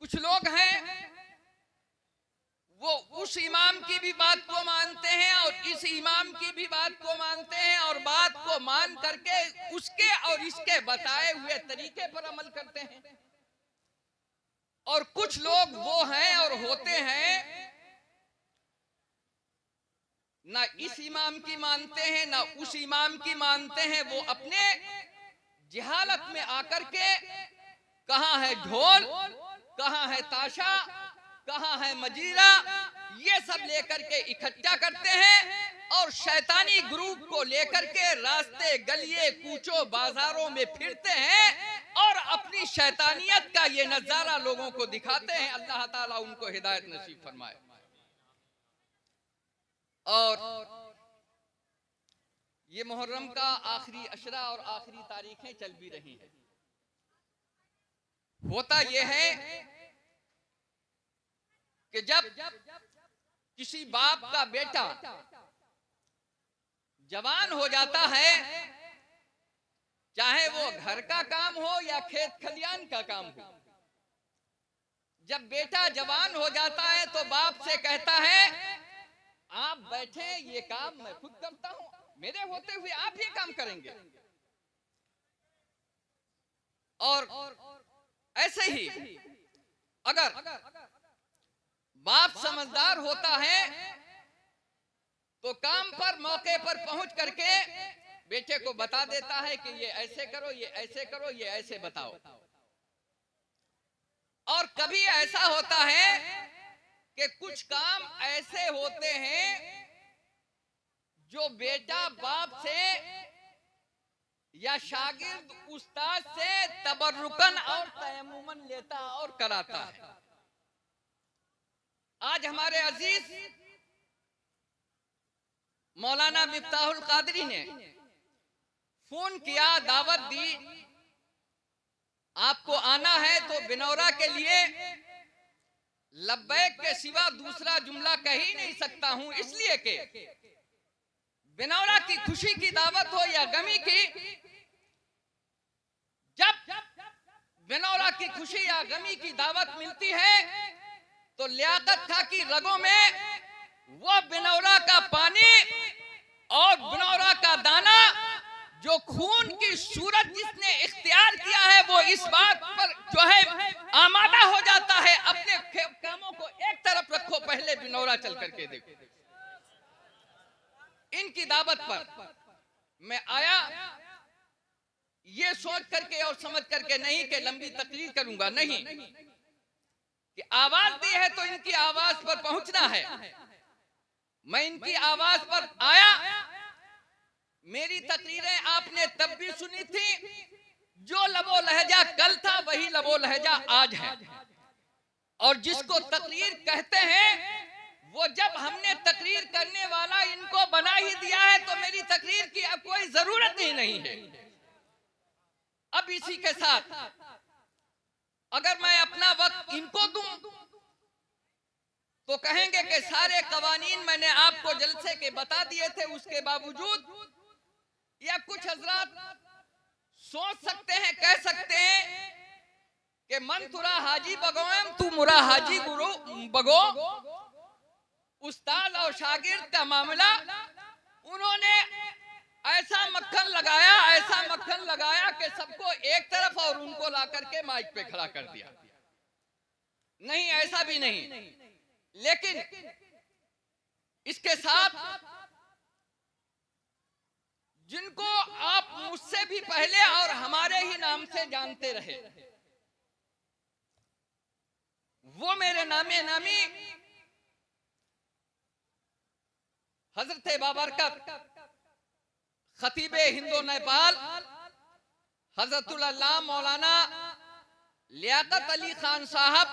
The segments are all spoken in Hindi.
कुछ लोग हैं वो उस इमाम की भी बात को मानते हैं और इस इमाम की भी बात को मानते हैं और बात को मान करके उसके और इसके बताए हुए तरीके पर अमल करते हैं। और कुछ लोग वो हैं और होते हैं ना इस इमाम की मानते हैं ना उस इमाम की मानते हैं। वो अपने जहालत में आकर के कहाँ है ढोल, कहाँ है ताशा, कहाँ है मजीरा, ये सब लेकर के इकट्ठा करते हैं और शैतानी ग्रुप को लेकर के रास्ते गलिए कूचो बाजारों में फिरते हैं और अपनी शैतानियत का ये नजारा लोगों को दिखाते हैं। अल्लाह ताला उनको हिदायत नसीब फरमाए। और ये मुहर्रम का आखिरी अशरा और आखिरी तारीखें चल भी रही हैं। होता यह है कि जब किसी बाप का बेटा जवान हो जाता है, चाहे वो घर का काम हो या खेत खलियान का काम हो, जब बेटा जवान हो जाता है तो बाप से कहता है आप बैठे, ये काम मैं खुद करता हूं, मेरे होते हुए आप ये काम करेंगे। और ऐसे ही अगर बाप समझदार होता है तो काम पर मौके पर पहुंच करके बेटे को बता देता है कि ये ऐसे करो, ये ऐसे करो, ये ऐसे बताओ। और कभी ऐसा होता है कि कुछ काम ऐसे होते हैं जो बेटा बाप से या शागिर्द उस्ताद से तबर्रुकन और तयम्मुमन लेता और कराता है। आज हमारे अजीज मौलाना मिफ्ताहुल कादरी ने फोन किया, दावत दी, आपको आना है तो बिनौरा के लिए लब्बैक के सिवा दूसरा जुमला कह ही नहीं सकता हूं, इसलिए कि बिनौरा की खुशी की दावत हो या गमी की, जब बिनौरा की खुशी या गमी की दावत मिलती है तो लियाकत खां की रगों में वो बिनौरा का पानी और बिनौरा का दाना, जो खून की सूरत जिसने इख्तियार किया है, वो इस बात पर जो है आमादा हो जाता है। अपने कामों को एक तरफ रखो, पहले बिनौरा चल करके देखो। इनकी दावत पर मैं आया ये सोच करके और समझ करके नहीं कि लंबी तकरीर करूंगा, नहीं, कि आवाज दी है तो इनकी आवाज पर पहुंचना है। मैं इनकी आवाज पर आया। मेरी तकरीरें आपने तब भी सुनी थी, जो लबो लहजा कल था वही लबो लहजा आज है। और जिसको तकरीर कहते हैं वो जब हमने तकरीर करने वाला इनको बना ही दिया है तो मेरी तकरीर की अब कोई जरूरत ही नहीं है। अब इसी के साथ अगर मैं अपना वक्त इनको दूं तो कहेंगे कि सारे कवानीन मैंने आपको जलसे के बता दिए थे, उसके बावजूद या कुछ हजरात सोच सकते हैं, कह सकते हैं कि मन तुरा हाजी बगोएम तू मुरा हाजी गुरु बगो। उस्ताद और शागिर्द का मामला, उन्होंने ऐसा मक्खन लगाया, ऐसा मक्खन लगाया कि सबको एक तरफ और उनको ला करके माइक पे खड़ा कर दिया। नहीं, ऐसा भी नहीं, लेकिन इसके साथ जिनको आप मुझसे भी पहले और हमारे ही नाम से जानते रहे, वो मेरे नामे नामी हजरत बाबरकत खतीबे हिंदो नेपाल हजरतुल अल्लाह मौलाना लियाकत अली खान साहब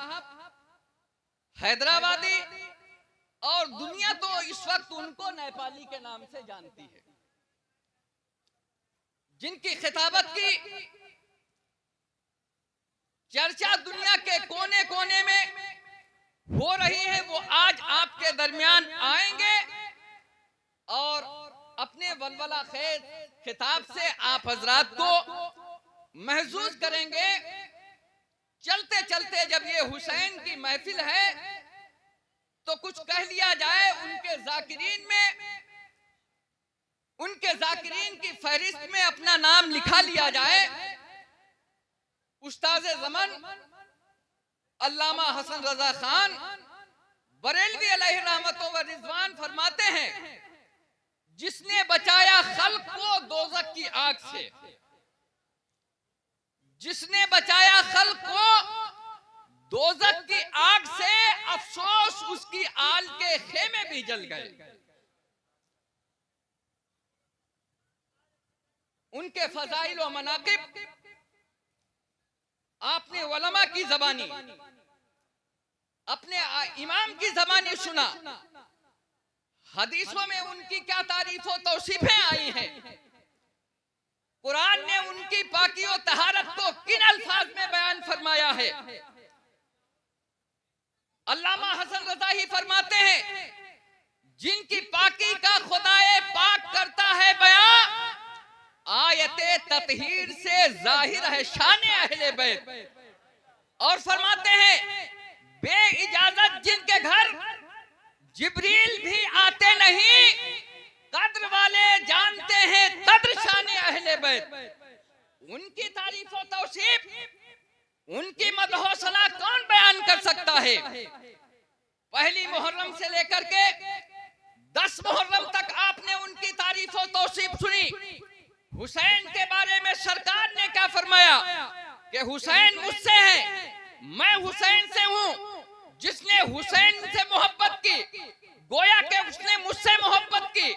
हैदराबादी, और दुनिया तो इस वक्त उनको नेपाली के नाम से जानती है, जिनकी खिताबत की चर्चा दुनिया के कोने कोने में हो रही है, वो आज आपके दरमियान आएंगे और अपने वलवला खेज खिताब से आप हजरात को महसूस करेंगे। चलते चलते जब ये हुसैन की महफिल है तो कुछ कह लिया जाए उनके जाकिरीन में, उनके जाकिरीन की फहरिस्त में अपना नाम लिखा लिया जाए। उस्ताद ज़मान अल्लामा हसन रजा खान बरेलवी अलैहि रहमतुल्लाह व रिज़वान फरमाते हैं, जिसने बचाया खल्क को दोज़ख की आग से, जिसने बचाया खल्क को दोज़ख की आग से, अफसोस उसकी आल के खेमे भी जल गए। उनके फजाइल व मनाकिब आपने उलमा की ज़बानी, अपने इमाम की ज़बानी सुना। हदीसों में उनकी क्या तारीफ व तौसीफें आई हैं, कुरान ने उनकी पाकी और तहारत को किन अल्फाज में बयान फरमाया है। अल्लामा हसन रज़ा ही फरमाते हैं, जिनकी पाकी का खुदाए पाक करता है बयां, आयते ततहीर से जाहिर है शान अहले बैत। और फरमाते हैं, बे इजाजत जिनके घर जिब्रील भी आते नहीं, कद्र वाले जानते हैं कद्र शान अहले बैत। उनकी तारीफ और तौसीफ, उनकी मदह सना कौन बयान कर सकता है। पहली मुहर्रम से लेकर के 10 मुहर्रम तक आपने उनकी तारीफ और तौसीफ सुनी। हुसैन के बारे में सरकार ने क्या फरमाया कि हुसैन मुझसे है, मैं हुसैन से हूं। जिसने हुसैन से मोहब्बत की, गोया के उसने मुझसे मोहब्बत की।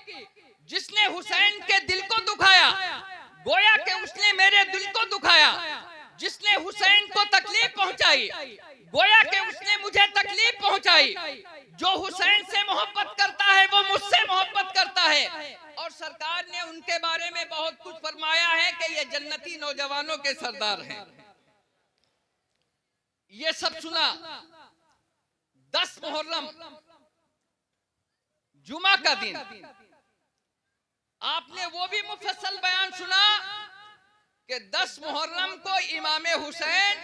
जिसने हुसैन के दिल को दुखाया, गोया के उसने मेरे दिल को दुखाया। जिसने हुसैन को तकलीफ पहुंचाई, गोया के उसने मुझे तकलीफ पहुंचाई। जो हुसैन से मोहब्बत करता है वो मुझसे मोहब्बत करता है। और सरकार ने उनके बारे में बहुत कुछ फरमाया है कि ये जन्नती नौजवानों के सरदार हैं। ये सब सुना। 10 मुहर्रम जुमा का दिन आपने वो भी मुफस्सल बयान सुना कि 10 मुहर्रम को इमाम हुसैन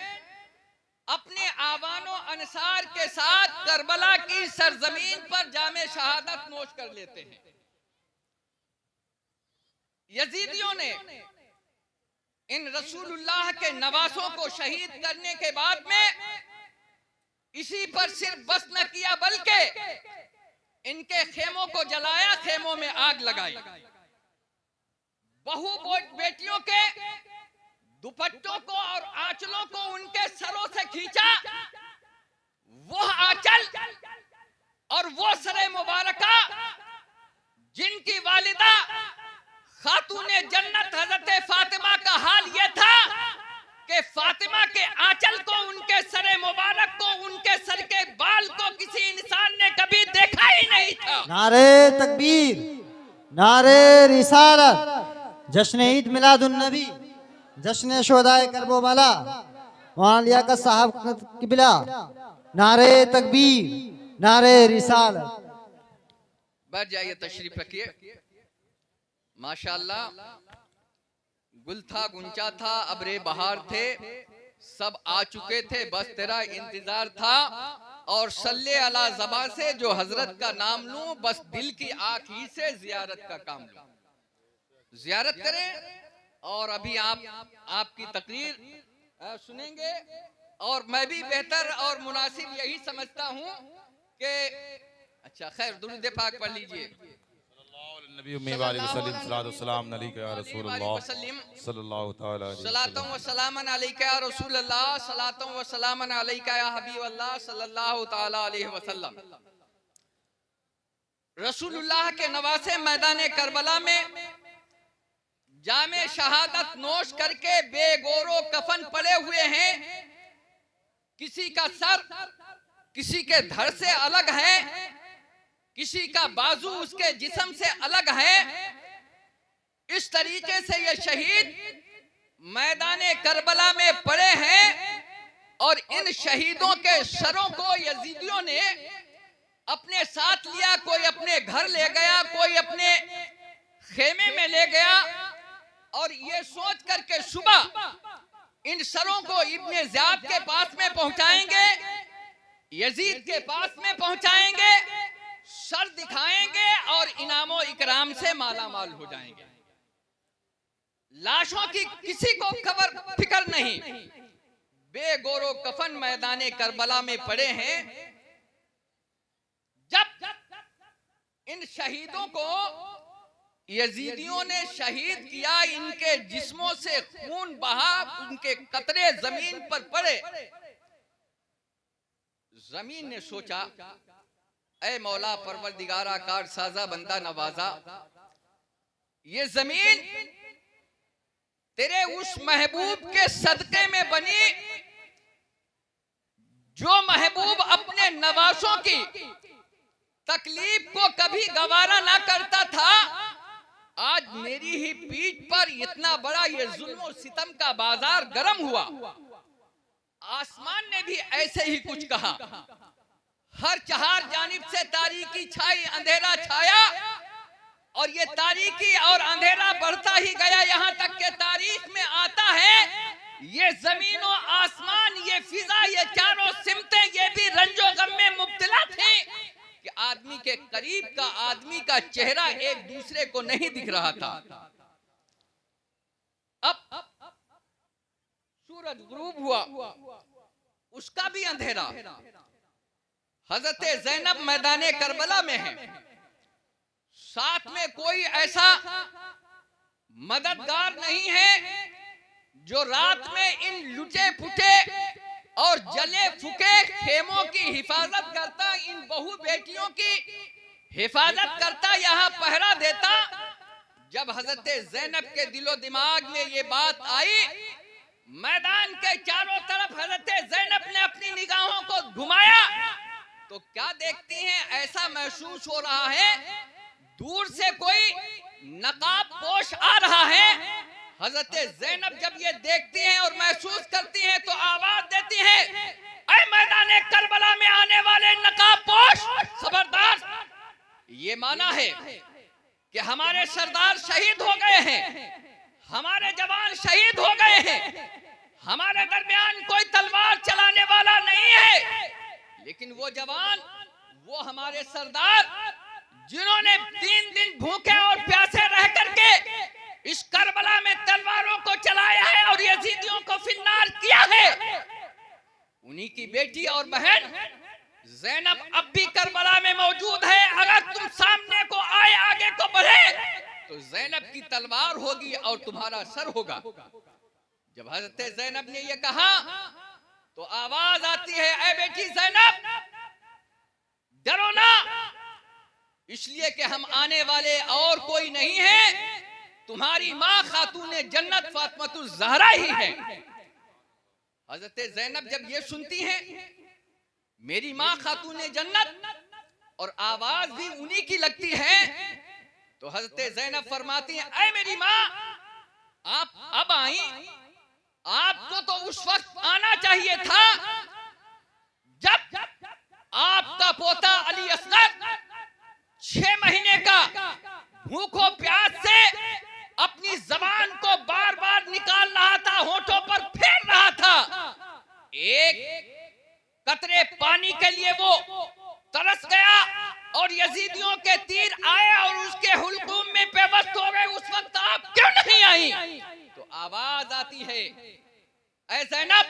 अपने आवानो अंसार के साथ करबला की सरजमीन पर जामे शहादत नोश कर लेते हैं। यजीदियों ने इन रसूलुल्लाह के नवासों को शहीद करने के बाद में इसी पर सिर्फ बस न किया, बल्कि इनके खेमों को जलाया, खेमों में आग लगाई। बहू बेटियों के दुपट्टों को और आंचलों को उनके सरों से खींचा। वो आंचल और वो सरे मुबारका जिनकी वालिदा खातूने जन्नत हजरत फातिमा का हाल ये था कि फातिमा के आंचल को, उनके सरे मुबारक को, उनके सर के बाल को किसी इंसान ने कभी देखा ही नहीं था। नारे तकबीर, नारे रिसालत, जश्न ईद मिलादुन नबी, जश्न शुहदाए करबला, वहाँ लियाकत साहब किबला। नारे तकबीर, नारे रिसालत। बैठ जाइए, तशरीफ रखिए। माशाअल्लाह, गुल था, गुंचा था, अबरे बहार थे, सब आ चुके थे, बस तेरा इंतजार था। और सल्ले अला ज़बा से जो हजरत का नाम लूं, बस दिल की आँख ही से जियारत का काम लूं। जियारत करें। और अभी आपकी तकरीर सुनेंगे। और मैं भी बेहतर और मुनासिब यही समझता हूं कि अच्छा खैर दुरूद पाक पढ़ लीजिए। रसूलुल्लाह के नवासे मैदान करबला में जामे शहादत नोश करके बेगोरो कफन पड़े हुए हैं। किसी का सर किसी के धड़ से अलग है, किसी का बाजू उसके जिस्म से अलग है। इस तरीके से ये शहीद मैदाने करबला में पड़े हैं। और इन शहीदों के सरों को यजीदियों ने अपने साथ लिया। कोई अपने घर ले गया, कोई अपने खेमे में ले गया। और ये सोच करके सुबह इन सरों को इब्ने ज़ियाद के पास में पहुंचाएंगे, यजीद के पास में पहुंचाएंगे, सर दिखाएंगे और इनामो इकराम से माला माल हो जाएंगे। लाशों की किसी को खबर फिक्र नहीं, बेगोरो कफन मैदाने करबला में पड़े हैं। जब इन शहीदों को यजीदियों ने शहीद किया, इनके जिस्मों से खून बहा, उनके कतरे जमीन पर पड़े, जमीन ने सोचा, ऐ मौला परवरदिगारा कार साजा बंदा नवाजा, ये जमीन तेरे उस महबूब के सदके में बनी जो महबूब अपने नवासों की तकलीफ को कभी गवारा ना करता था। आज मेरी ही पीठ पर इतना बड़ा ये जुल्म और सितम का बाजार गर्म हुआ। आसमान ने भी ऐसे ही कुछ कहा। हर चार जानिब से तारीकी छाई, अंधेरा छाया और ये तारीकी और अंधेरा बढ़ता ही गया, यहाँ तक के तारीख में आता है ये जमीन और आसमान, ये फिजा, ये चारों सिमतें, ये भी रंजो गम में मुब्तला थी कि आदमी के करीब का आदमी का चेहरा एक दूसरे को नहीं दिख रहा था। अब सूरज गुरूब हुआ, उसका भी अंधेरा। हजरत ज़ैनब मैदाने करबला में है, साथ में कोई ऐसा मददगार नहीं है जो रात में इन लुटे फुटे और जले फुके खेमों की हिफाजत करता, इन बहू बेटियों की हिफाजत करता, यहाँ पहरा देता। जब हजरत ज़ैनब के दिलो दिमाग में ये बात आई, मैदान के चारों तरफ हजरत ज़ैनब ने अपनी निगाहों को घुमाया तो क्या देखती हैं, ऐसा महसूस हो रहा है दूर से कोई नकाब पोश आ रहा है। हजरत ज़ैनब जब ये देखती हैं और महसूस करती हैं तो आवाज देती हैं, ऐ मैदान करबला में आने वाले नकाब पोश खबरदार। ये माना है कि हमारे सरदार शहीद हो गए हैं, हमारे जवान शहीद हो गए हैं, हमारे दरमियान कोई तलवार चलाने वाला नहीं है, लेकिन वो जवान, वो हमारे सरदार जिन्होंने 3 दिन भूखे और प्यासे रह करके इस करबला में तलवारों को चलाया है और यजीदियों को फिन्नार किया है, उन्हीं की बेटी और बहन ज़ैनब अब भी करबला में मौजूद है। अगर तुम सामने को आए, आगे को बढ़े तो ज़ैनब की तलवार होगी और तुम्हारा सर होगा। जब हज़रत ज़ैनब ने यह कहा तो आवाज आती है, ऐ बेटी ज़ैनब डरो ना, इसलिए कि हम आने वाले और कोई नहीं है, तुम्हारी माँ खातूने जन्नत फातिमातुज़ ज़हरा ही है। हजरत ज़ैनब जब ये सुनती हैं मेरी माँ खातूने जन्नत और आवाज भी उन्हीं की लगती है, तो हजरत ज़ैनब फरमाती हैं, ऐ मेरी माँ आप अब आई, आपको तो उस वक्त आना चाहिए था जब आपका पोता अली असगर 6 महीने का भूखों प्यास से अपनी जबान को बार बार निकाल रहा था, होठों पर फेर रहा था, एक कतरे पानी के लिए वो तरस गया और यजीदियों के तीर आए और उसके हुलकूम में बेबस हो गए। उस वक्त आप क्यों नहीं आई? तो आवाज आती है, ऐ ज़ैनब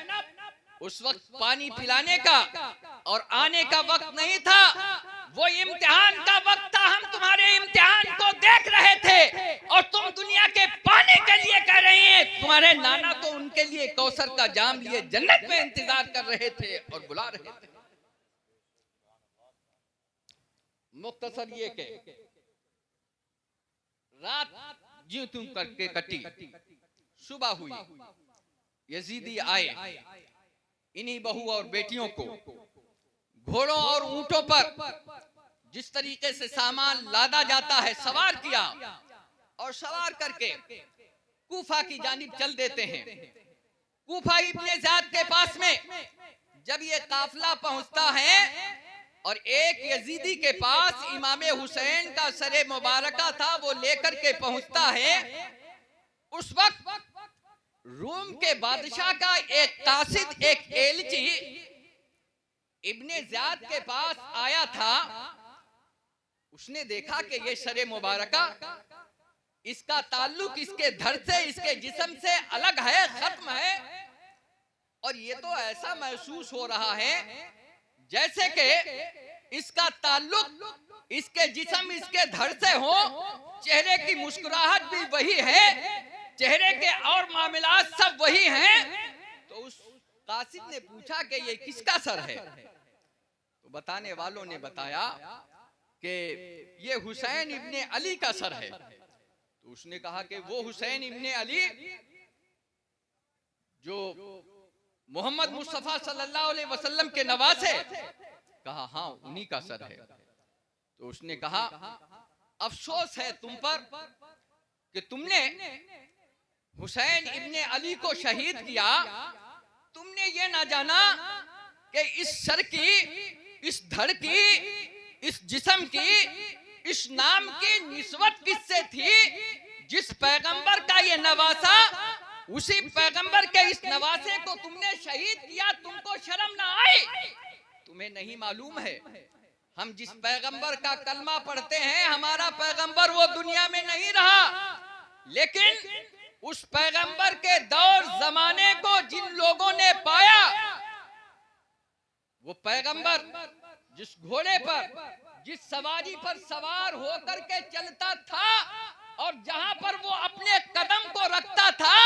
उस वक्त पानी पिलाने का और आने का वक्त नहीं था, वो इम्तिहान का वक्त था। हम तुम्हारे इम्तिहान को देख रहे थे और तुम दुनिया के पानी के लिए कह रही हैं। तुम्हारे नाना तो उनके लिए कौसर का जाम लिए जन्नत में इंतजार कर रहे थे और बुला रहे थे। मुख्तसर ये के रात ज्यों तुम करके कटी, सुबह हुई, यजीदी आए, इन्हीं बहू और बेटियों को घोड़ों और ऊंटों पर जिस तरीके से सामान लादा जाता है सवार किया और सवार करके कूफा की जानिब चल देते हैं। कूफा इब्ने ज़ियाद के पास में जब ये काफिला पहुंचता है और एक यजीदी के पास इमाम हुसैन का सरे मुबारका था, वो लेकर के पहुंचता है, उस वक्त रूम के बादशाह का एक कासिद, एक एलची इब्ने ज़ियाद के पास आया था। उसने देखा कि ये शरे मुबारका, इसका ताल्लुक इसके धड़ से, इसके जिस्म से अलग है, खत्म है, और ये तो ऐसा महसूस हो रहा है जैसे कि इसका ताल्लुक इसके जिस्म, इसके धड़ से हो। चेहरे की मुस्कुराहट भी वही है, चेहरे के और मामलात सब वही हैं। तो उस कासिद ने पूछा कि ये किसका सर है? तो बताने वालों ने बताया कि ये हुसैन इब्ने अली का सर है। तो उसने कहा कि वो हुसैन इब्ने अली जो मोहम्मद मुस्तफा सल्लल्लाहु अलैहि वसल्लम के नवासे? कहा हाँ, उन्हीं का सर है। तो उसने कहा अफसोस है तुम पर कि तुमने हुसैन इब्ने अली को शहीद किया। तुमने ये ना जाना कि इस सर की, इस धड़ की, इस जिस्म की, इस नाम की निस्बत किससे थी? जिस पैगंबर का ये नवासा, उसी पैगंबर के इस नवासे को तुमने शहीद किया। तुमको शर्म ना आई? तुम्हें नहीं मालूम है हम जिस पैगंबर का कलमा पढ़ते हैं, हमारा पैगंबर वो दुनिया में नहीं रहा, लेकिन उस पैगंबर के दौर जमाने को जिन लोगों ने पाया, वो पैगंबर जिस घोड़े पर, जिस सवारी पर सवार होकर के चलता था और जहां पर वो अपने कदम को रखता था,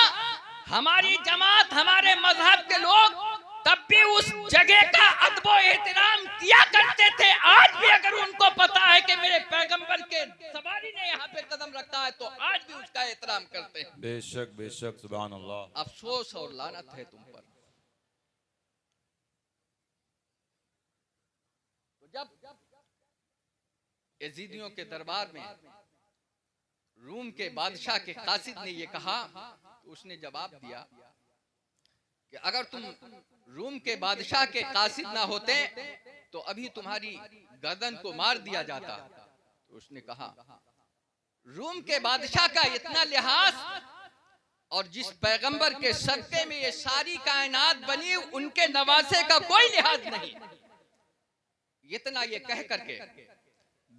हमारी जमात, हमारे मजहब के लोग तब भी उस जगह का अदब एहतराम किया करते थे। आज भी अगर उनको पता है कि मेरे पैगंबर के सवारी ने यहाँ पे कदम रखा है, तो आज भी उसका एहतराम करते हैं। बेशक बेशक, सुभान अल्लाह। अफसोस और लानत है तुम पर। तो जब यजीदियों के दरबार में रूम के बादशाह के कासिद ने ये कहा, तो उसने जवाब दिया कि अगर तुम रूम के बादशाह के कासिद ना होते तो अभी तुम्हारी गर्दन को मार दिया जाता। तो उसने कहा रूम के बादशाह का इतना लिहाज, और जिस पैगंबर के सदके में ये सारी कायनात बनी, उनके नवासे का कोई लिहाज नहीं। इतना ये कह करके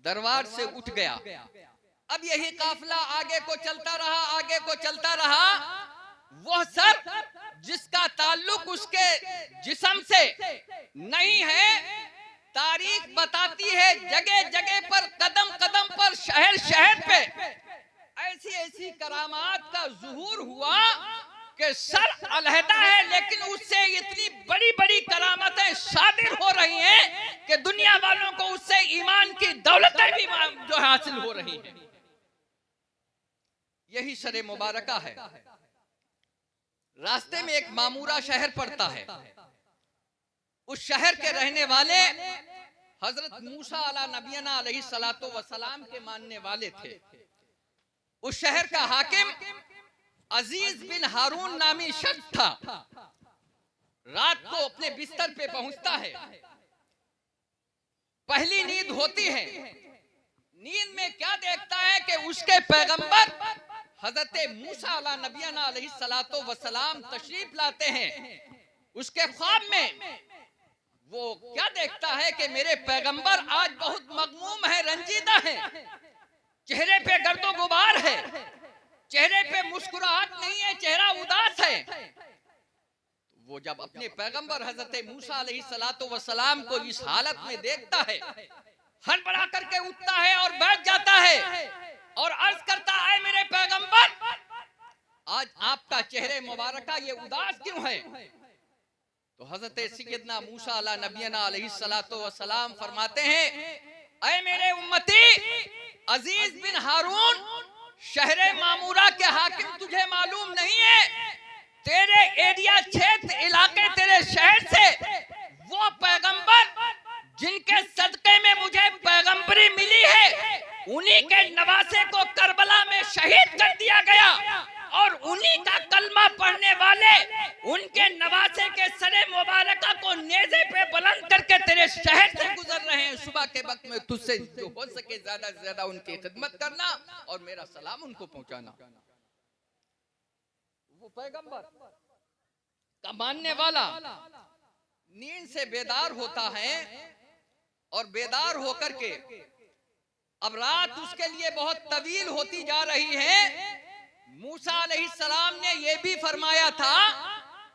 दरबार से उठ गया। अब यही काफिला आगे को चलता रहा, आगे को चलता रहा। वह सर जिसका ताल्लुक उसके जिस्म से नहीं है, तारीख बताती है जगह जगह पर, कदम कदम पर, शहर शहर पे ऐसी ऐसी करामात का ज़ुहूर हुआ कि सर अलहदा है, लेकिन उससे इतनी बड़ी बड़ी करामतें सादिर हो रही हैं कि दुनिया वालों को उससे ईमान की दौलतें भी जो हासिल हो रही हैं। यही शरे मुबारका है। रास्ते में एक मामूरा शहर पड़ता है। उस शहर के रहने वाले हजरत मूसा अला नबीना अलैहि सलातो व सलाम के मानने वाले थे। उस शहर का हाकिम अजीज बिन हारून नामी शख्स था। रात को अपने बिस्तर पे पहुंचता है। पहली नींद होती है। नींद में क्या देखता है कि उसके पैगंबर हजरत मूसा अला नबीना अलैहि सलातो व सलाम तशरीफ लाते हैं। उसके ख्वाब में वो क्या देखता है कि मेरे पैगंबर आज बहुत मगमूम है, रंजीदा है, चेहरे पे गर्दो गुबार है, चेहरे पे मुस्कुराहट नहीं है, चेहरा उदास है। वो जब अपने पैगंबर हजरत मूसा अलैहि सलातो व सलाम को इस हालत में देखता है, हड़बड़ा करके उठता है और बैठ जाता है और अर्ज करता है, मेरे पैगंबर आज आपका चेहरे मुबारका ये उदास क्यों है? तो हजरत सैयदना मूसा अला नबीना अलैहि सलातो व सलाम फरमाते हैं, ऐ मेरे उम्मती, अजीज बिन हारून शहरे मामूरा के हाकिम तुझे मालूम नहीं है? तेरे एरिया क्षेत्र इलाके तेरे शहर से वो पैगंबर जिनके सदके में मुझे पैगंबरी मिली है, उन्हीं के नवासे को करबला में शहीद कर दिया गया और उन्हीं का कलमा पढ़ने वाले उनके नवासे के सरे मुबारका को नेज़े पे बुलंद करके तेरे शहर से गुजर रहे हैं। सुबह के वक्त में तुझसे जो हो सके ज्यादा से ज्यादा उनकी खिदमत करना और मेरा सलाम उनको पहुंचाना। वो पैगंबर का मानने वाला नींद से बेदार होता है और बेदार होकर के अब रात उसके लिए बहुत तवील होती जा रही है। मूसा अलैहिस्सलाम ने यह भी फरमाया था,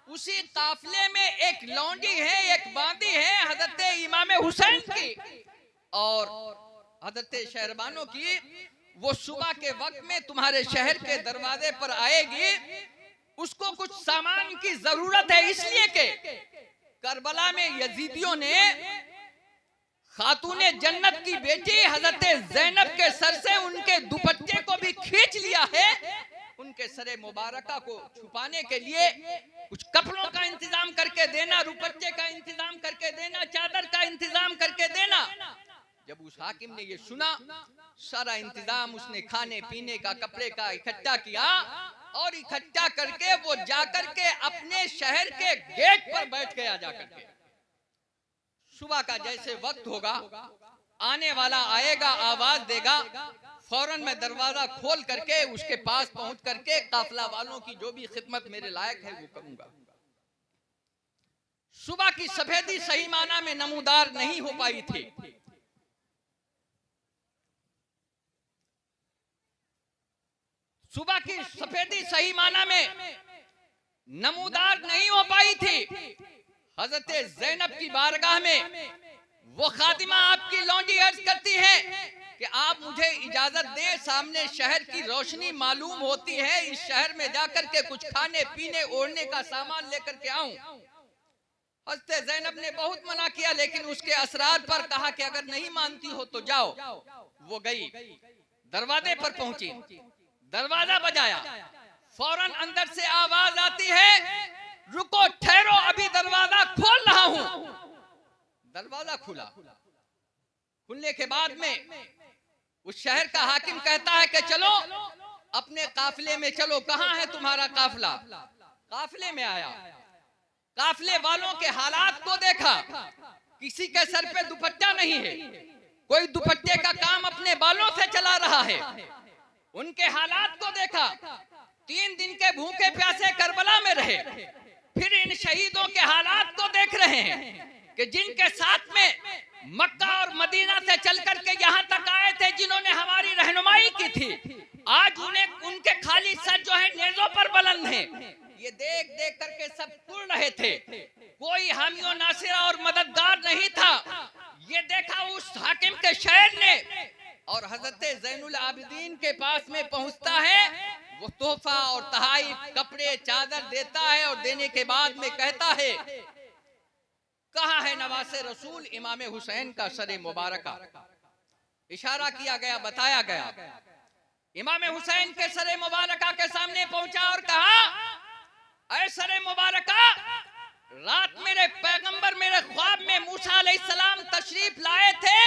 उसी काफले में एक लौंडी है, एक बांदी है हजरत इमाम हुसैन की और हजरत शहरबानों की। वो सुबह के वक्त में तुम्हारे शहर के दरवाजे पर आएगी, उसको कुछ सामान की जरूरत है, इसलिए के करबला में यजीदियों ने खातूने जन्नत की बेटी हजरत ज़ैनब के सर से उनके दुपट्टे को भी खींच लिया है। उनके सरे मुबारका को छुपाने के लिए कुछ कपड़ों का इंतजाम करके देना, दुपट्टे का इंतजाम करके देना, चादर का इंतजाम करके देना। जब उस हाकिम ने ये सुना, सारा इंतजाम उसने खाने पीने का, कपड़े का इकट्ठा किया और इकट्ठा करके वो जाकर के अपने शहर के गेट पर बैठ गया। जाकर के सुबह का जैसे वक्त होगा, आने वाला आएगा, आवाज देगा, फौरन मैं दरवाजा खोल करके उसके पास पहुंच करके काफला वालों की जो भी खिदमत मेरे लायक है वो करूंगा। सुबह की सफेदी सही माना में नमूदार नहीं हो पाई थी। सुबह की सफेदी सही माना में नमूदार नहीं हो पाई थी। हजरत ज़ैनब की बारगाह में वो खातिमा आपकी लौंडी अर्ज करती है कि आप मुझे इजाजत दें, सामने शहर की रोशनी मालूम होती है, इस शहर में जाकर के कुछ खाने पीने ओढ़ने का सामान लेकर के आऊं। हजरत ज़ैनब ने बहुत मना किया, लेकिन उसके असरार पर कहा कि अगर नहीं मानती हो तो जाओ। वो गई, दरवाजे पर पहुंची, दरवाजा बजाया, फौरन अंदर से आवाज आती है, रुको ठहरो, अभी दरवाजा खोल रहा हूं। दरवाजा खुला, खुलने के बाद में उस शहर का हाकिम कहता है कि चलो अपने काफिले में चलो। कहां है तुम्हारा काफिला? काफिले में आया, काफिले वालों के हालात को देखा, किसी के सर पे दुपट्टा नहीं है, कोई दुपट्टे का काम अपने बालों से चला रहा है। उनके हालात को देखा, 3 दिन के भूखे प्यासे करबला में रहे, फिर इन शहीदों के हालात को देख रहे हैं कि जिनके साथ में मक्का और मदीना से चल करके यहाँ तक आए थे, जिन्होंने हमारी रहनुमाई की थी, आज उन्हें उनके खाली सर जो है नेज़ों पर बुलंद हैं। ये देख देख करके सब तुड़ रहे थे, कोई हामियो नासिरा और मददगार नहीं था। ये देखा उस हाकिम के शहर ने और हजरत ज़ैनुल आबिदीन के पास में पहुंचता है। वो तोहफा और तहाइफ, कपड़े, चादर देता है और देने के बाद में कहता है, कहाँ है नवासे रसूल इमाम हुसैन का सरे मुबारका? इशारा किया गया, बताया गया, इमाम हुसैन के सरे मुबारका के सामने पहुंचा और कहा, ऐ सरे मुबारका, रात मेरे पैगंबर मेरे ख्वाब में मूसा अलैहिस्सलाम तशरीफ लाए थे।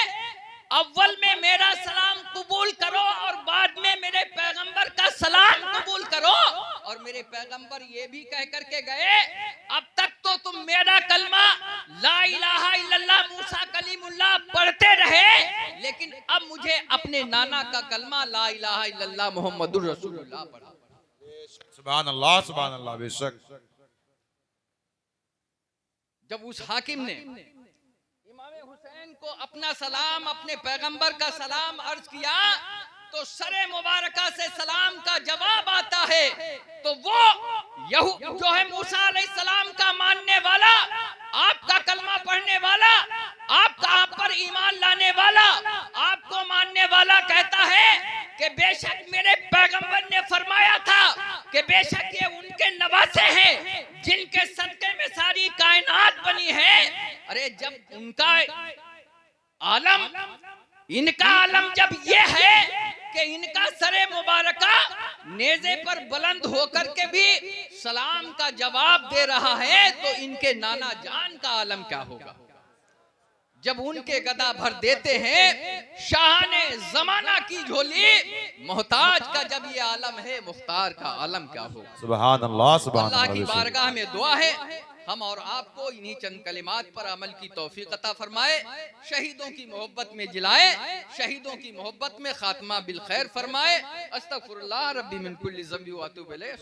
अव्वल में मेरा सलाम कबूल करो और बाद में मेरे पैगंबर का सलाम कबूल करो। और मेरे पैगंबर ये भी कह करके गए, अब तक तो तुम मेरा कलमा ला इलाहा इल्लल्लाह मूसा कलीमुल्लाह पढ़ते रहे, लेकिन अब मुझे अपने नाना का कलमा ला इलाहा इल्लल्लाह मुहम्मदुर रसूलुल्लाह पढ़ा। सुभान अल्लाह, सुभान अल्लाह। बेशक जब उस हाकिम ने इमाम हुसैन को अपना सलाम, अपने पैगंबर का सलाम अर्ज किया, तो सरे मुबारका से सलाम का जवाब आता है। तो वो जो है मूसा अलैहिस्सलाम का मानने वाला, आपका कलमा पढ़ने वाला, आपका आप पर ईमान लाने वाला, आपको मानने वाला कहता है कि बेशक मेरे पैगंबर ने फरमाया था कि बेशक ये उनके नवासे हैं जिनके सदके में सारी कायनात बनी है। अरे जब उनका आलम, इनका आलम जब ये है कि इनका सरे मुबारका नेज़े पर बुलंद होकर के भी सलाम का जवाब दे रहा है, तो इनके नाना जान का आलम क्या होगा? जब उनके गदा भर देते हैं शाहाने जमाना की झोली, मोहताज का जब ये आलम है, मुख्तार का आलम क्या होगा? सुभान अल्लाह, सुभान अल्लाह की अल्लाह। बारगाह में दुआ है हम और आपको इन्हीं चंद कलिमात पर अमल की तौफीक अता फरमाए, शहीदों की मोहब्बत में जिलाए, शहीदों की मोहब्बत में खात्मा बिल खैर फरमाए। अस्तगफिरुल्लाह रब्बी मिन कुल्ली ज़ंबि व अतूबु इलैह।